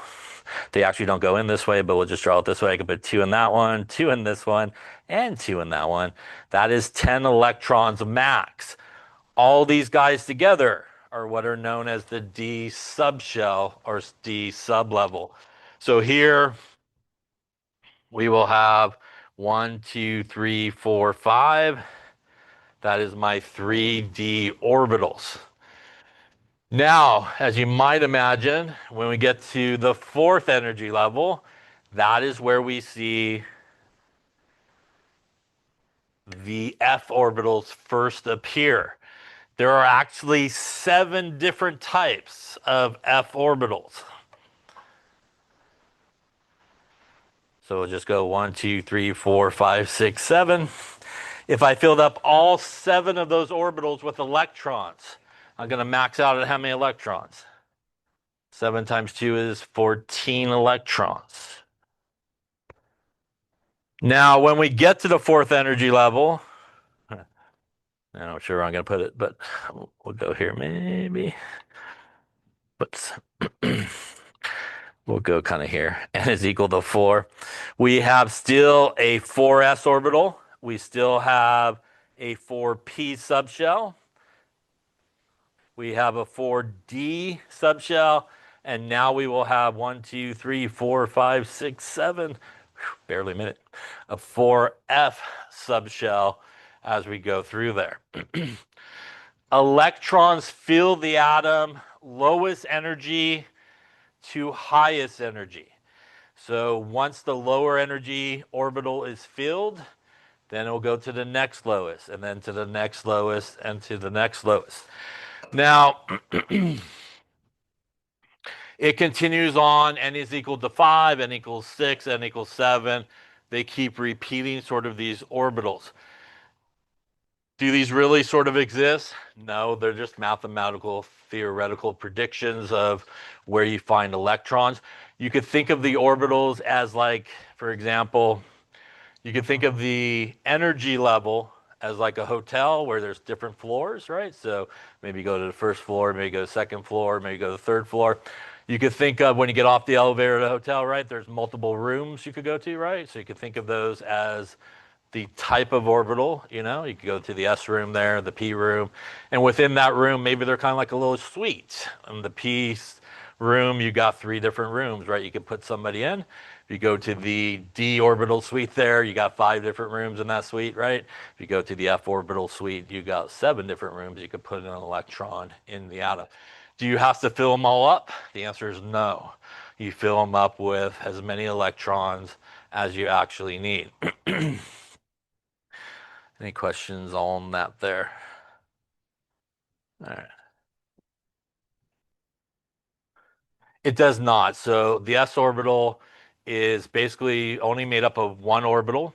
They actually don't go in this way, but we'll just draw it this way. I could put 2 in that one, 2 in this one, and 2 in that one. That is 10 electrons max. All these guys together are what are known as the d subshell or d sublevel. So here we will have 1, 2, 3, 4, 5. That is my 3d orbitals. Now, as you might imagine, when we get to the fourth energy level, that is where we see the f orbitals first appear. There are actually 7 different types of f orbitals. So we'll just go 1, 2, 3, 4, 5, 6, 7. If I filled up all 7 of those orbitals with electrons, I'm going to max out at how many electrons? 7 times 2 is 14 electrons. Now, when we get to the fourth energy level, I'm not sure where I'm going to put it, but we'll go here maybe. But we'll go kind of here. N is equal to 4. We have still a 4s orbital. We still have a 4p subshell. We have a 4d subshell. And now we will have 1, 2, 3, 4, 5, 6, 7, barely a minute, a 4f subshell as we go through there. Electrons fill the atom, lowest energy to highest energy. So once the lower energy orbital is filled, then it will go to the next lowest, and then to the next lowest, and to the next lowest. Now, it continues on, n is equal to 5, n equals 6, n equals 7. They keep repeating sort of these orbitals. Do these really sort of exist? No, they're just mathematical, theoretical predictions of where you find electrons. You could think of the orbitals as like, for example, you could think of the energy level as like a hotel where there's different floors, right? So maybe go to the first floor, maybe go to the second floor, maybe go to the third floor. You could think of when you get off the elevator at a hotel, right? There's multiple rooms you could go to, right? So you could think of those as the type of orbital, you know, you could go to the S room there, the P room, and within that room, maybe they're kind of like a little suite. In the P room, you got 3 different rooms, right? You could put somebody in. If you go to the D orbital suite there, you got 5 different rooms in that suite, right? If you go to the F orbital suite, you got 7 different rooms. You could put an electron in the atom. Do you have to fill them all up? The answer is no. You fill them up with as many electrons as you actually need. Any questions on that there? All right. It does not. So the s orbital is basically only made up of one orbital,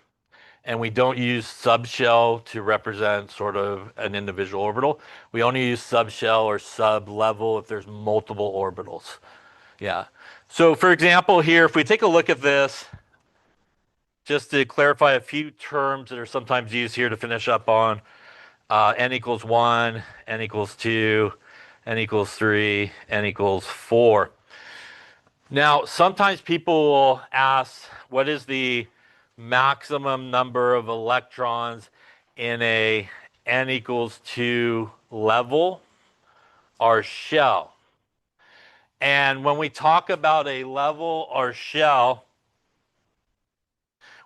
and we don't use subshell to represent sort of an individual orbital. We only use subshell or sublevel if there's multiple orbitals. Yeah. So for example here, if we take a look at this, just to clarify a few terms that are sometimes used here to finish up on, n equals 1, n equals 2, n equals 3, n equals 4. Now, sometimes people will ask, what is the maximum number of electrons in a n equals 2 level or shell? And when we talk about a level or shell,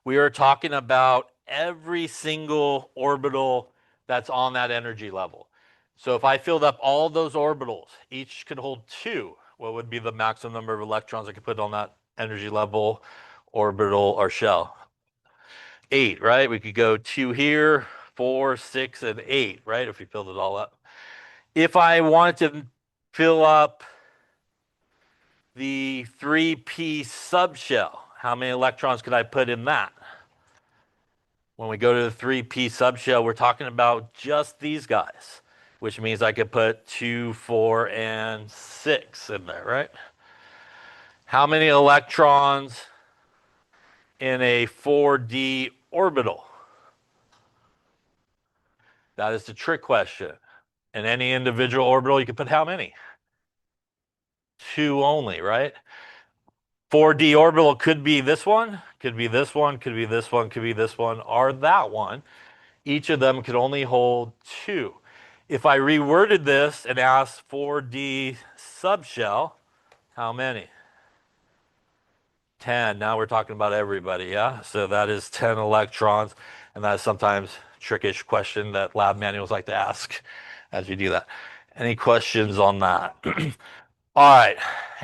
we are talking about every single orbital that's on that energy level. So if I filled up all those orbitals, each could hold 2. What would be the maximum number of electrons I could put on that energy level, orbital, or shell? 8, right? We could go 2 here, 4, 6, and 8, right? If we filled it all up. If I wanted to fill up the 3p subshell, how many electrons could I put in that? When we go to the 3p subshell, we're talking about just these guys, which means I could put 2, 4, and 6 in there, right? How many electrons in a 4D orbital? That is the trick question. In any individual orbital, you can put how many? Two only, right? 4D orbital could be this one, could be this one, could be this one, could be this one, or that one. Each of them could only hold two. If I reworded this and asked 4D subshell, how many? 10. Now we're talking about everybody, yeah? So that is 10 electrons, and that is sometimes trickish question that lab manuals like to ask as you do that. Any questions on that? All right.